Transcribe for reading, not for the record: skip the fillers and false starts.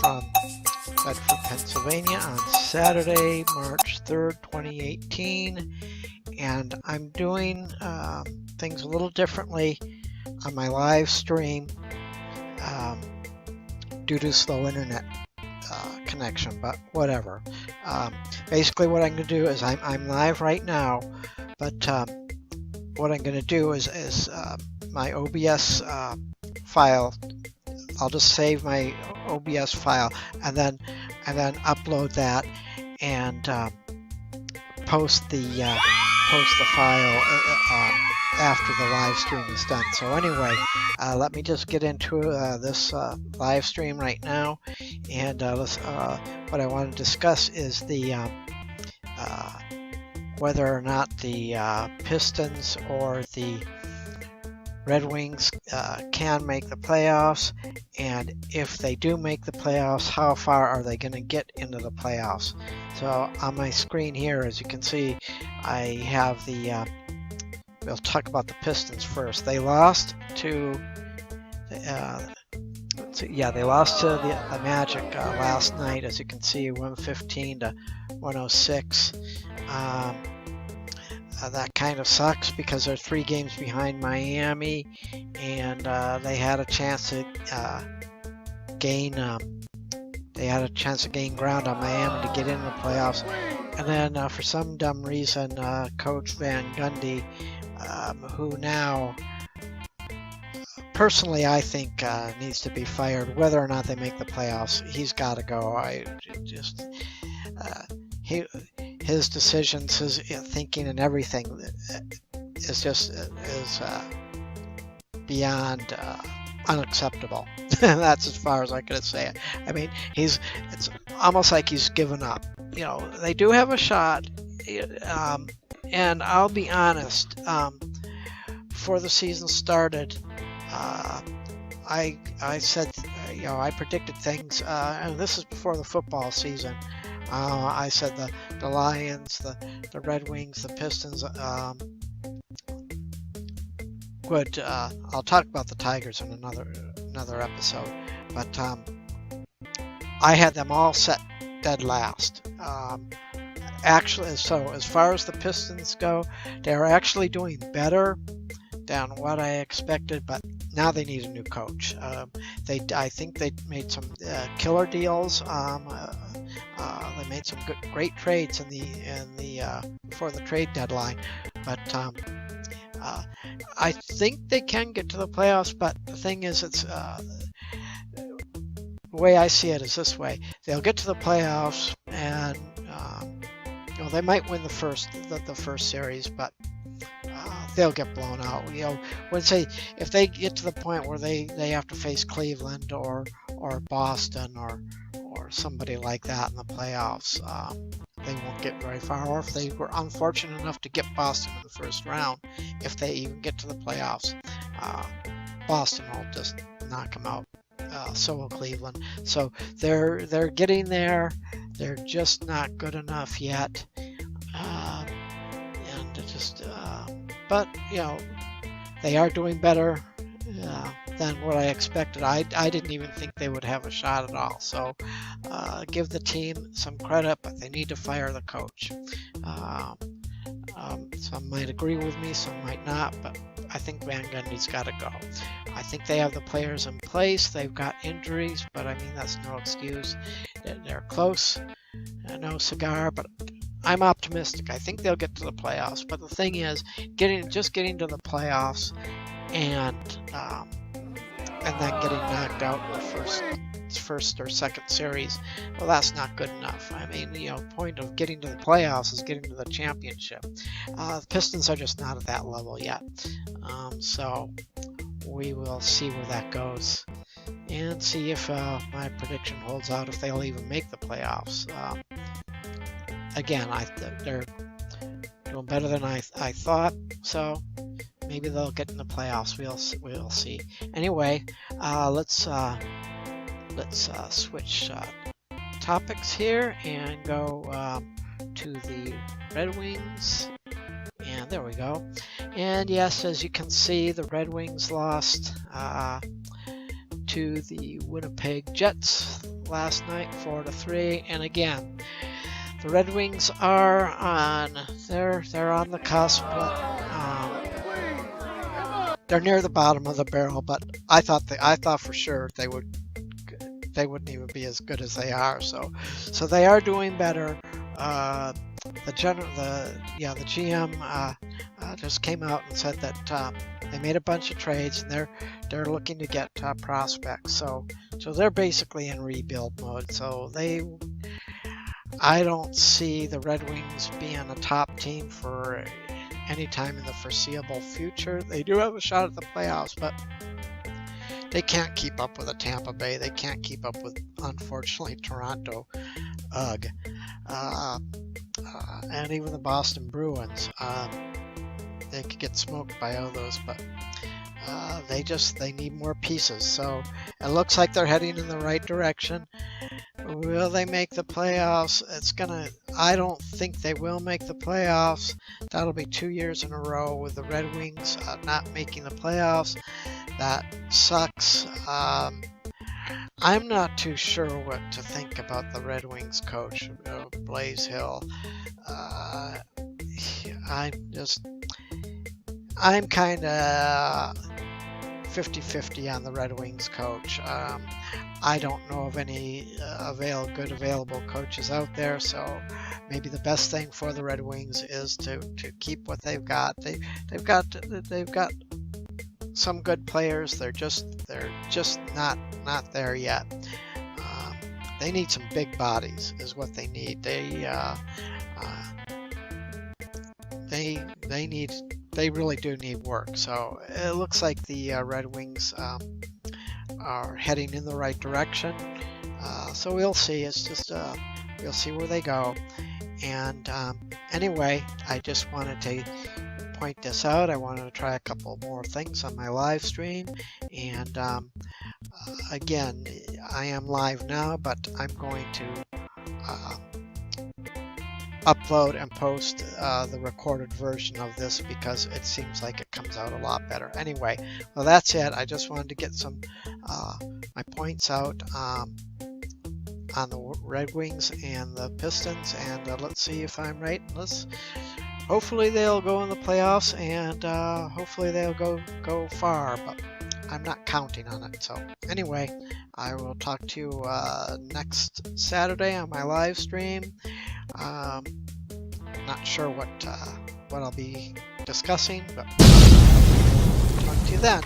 from Bedford, Pennsylvania on Saturday, March 3rd, 2018. And I'm doing things a little differently on my live stream due to slow internet connection, but whatever. Basically what I'm going to do is I'm live right now, but what I'm going to do is my OBS file. I'll just save my OBS file and then upload that and post the file after the live stream is done. So anyway, let me just get into this live stream right now, and what I want to discuss is the whether or not the Pistons or the Red Wings can make the playoffs, and if they do make the playoffs, how far are they going to get into the playoffs? So on my screen here, as you can see, I have the we'll talk about the Pistons first. They lost to they lost to the Magic last night, as you can see, 115 to 106. That kind of sucks because they're 3 games behind Miami, and they had a chance to gain ground on Miami to get into the playoffs. And then for some dumb reason, Coach Van Gundy, who now personally I think needs to be fired, whether or not they make the playoffs, he's got to go. His decisions, his thinking, and everything is beyond unacceptable. That's as far as I could say it. I mean, it's almost like he's given up. You know, they do have a shot, and I'll be honest. Before the season started, I said, I predicted things, and this is before the football season. I said the Lions, the Red Wings, the Pistons would. I'll talk about the Tigers in another episode, but I had them all set dead last. Actually, so as far as the Pistons go, they're actually doing better than what I expected, but now they need a new coach. I think they made some killer deals. They made some great trades before the trade deadline, but I think they can get to the playoffs. But the thing is, it's the way I see it is this way: they'll get to the playoffs, and they might win the first series, but they'll get blown out. If they get to the point where they have to face Cleveland or Boston or somebody like that in the playoffs, they won't get very far. Or if they were unfortunate enough to get Boston in the first round, if they even get to the playoffs, Boston will just knock them out. So will Cleveland. So they're getting there. They're just not good enough yet. But they are doing better than what I expected. I didn't even think they would have a shot at all. So give the team some credit, but they need to fire the coach. Some might agree with me, some might not, but I think Van Gundy's got to go. I think they have the players in place. They've got injuries, but I mean, that's no excuse. They're close. No cigar, but I'm optimistic. I think they'll get to the playoffs. But the thing is, getting to the playoffs and then getting knocked out in the first or second series, well, that's not good enough. I mean, the point of getting to the playoffs is getting to the championship. The Pistons are just not at that level yet. So we will see where that goes and see if my prediction holds out, if they'll even make the playoffs. Again, they're doing better than I thought, so maybe they'll get in the playoffs. We'll see. Anyway, let's switch topics here and go to the Red Wings. And there we go. And yes, as you can see, the Red Wings lost to the Winnipeg Jets last night, 4-3. And again, the Red Wings are on. They're on the cusp, but they're near the bottom of the barrel. But I thought for sure they wouldn't even be as good as they are. So they are doing better. The GM just came out and said that they made a bunch of trades and they're looking to get prospects. So they're basically in rebuild mode. So I don't see the Red Wings being a top team for any time in the foreseeable future. They do have a shot at the playoffs, but they can't keep up with a Tampa Bay. They can't keep up with, unfortunately, Toronto. Ugh. And even the Boston Bruins. They could get smoked by all those, but they need more pieces. So it looks like they're heading in the right direction. Will they make the playoffs? I don't think they will make the playoffs. That'll be 2 years in a row with the Red Wings not making the playoffs. That sucks. I'm not too sure what to think about the Red Wings coach, Blaze Hill. I'm kind of 50-50 on the Red Wings coach. I don't know of any good available coaches out there, so maybe the best thing for the Red Wings is to keep what they've got. They've got some good players. They're just not there yet. They need some big bodies, is what they need. They really do need work. So it looks like the Red Wings are heading in the right direction. So we'll see. It's just we'll see where they go. And anyway, I just wanted to point this out. I wanted to try a couple more things on my live stream. And again, I am live now, but I'm going to upload and post the recorded version of this because it seems like it comes out a lot better. Anyway, well, that's it. I just wanted to get some my points out on the Red Wings and the Pistons, and let's see if I'm right. Hopefully they'll go in the playoffs, and hopefully they'll go far, but I'm not counting on it. So anyway, I will talk to you next Saturday on my live stream. Not sure what I'll be discussing, but talk to you then.